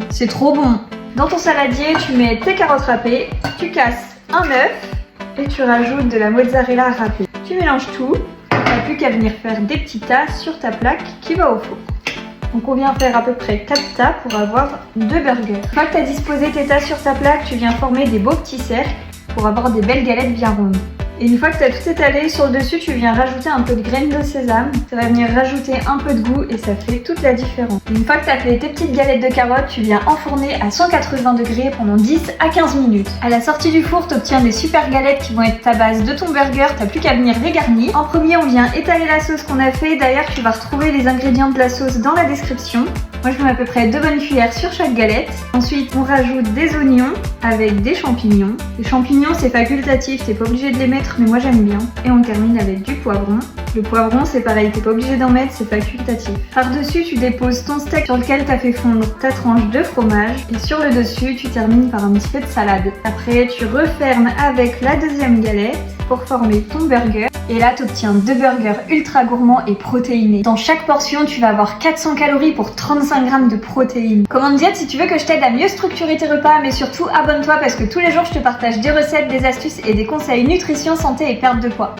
C'est trop bon. Dans ton saladier, tu mets tes carottes râpées, tu casses un œuf et tu rajoutes de la mozzarella râpée. Tu mélanges tout, tu n'as plus qu'à venir faire des petits tas sur ta plaque qui va au four. Donc on vient faire à peu près 4 tas pour avoir 2 burgers. Une fois que tu as disposé tes tas sur ta plaque, tu viens former des beaux petits cercles pour avoir des belles galettes bien rondes. Et une fois que tu as tout étalé, sur le dessus, tu viens rajouter un peu de graines de sésame. Ça va venir rajouter un peu de goût et ça fait toute la différence. Et une fois que tu as fait tes petites galettes de carottes, tu viens enfourner à 180 degrés pendant 10 à 15 minutes. À la sortie du four, tu obtiens des super galettes qui vont être ta base de ton burger. Tu n'as plus qu'à venir les garnir. En premier, on vient étaler la sauce qu'on a fait. D'ailleurs, tu vas retrouver les ingrédients de la sauce dans la description. Moi, je mets à peu près 2 bonnes cuillères sur chaque galette. Ensuite, on rajoute des oignons avec des champignons. Les champignons, c'est facultatif, t'es pas obligé de les mettre, mais moi j'aime bien. Et on termine avec du poivron. Le poivron, c'est pareil, t'es pas obligé d'en mettre, c'est facultatif. Par-dessus, tu déposes ton steak sur lequel t'as fait fondre ta tranche de fromage. Et sur le dessus, tu termines par un petit peu de salade. Après, tu refermes avec la deuxième galette pour former ton burger. Et là, tu obtiens 2 burgers ultra gourmands et protéinés. Dans chaque portion, tu vas avoir 400 calories pour 35 grammes de protéines. Commande diète si tu veux que je t'aide à mieux structurer tes repas, mais surtout abonne-toi parce que tous les jours, je te partage des recettes, des astuces et des conseils nutrition, santé et perte de poids.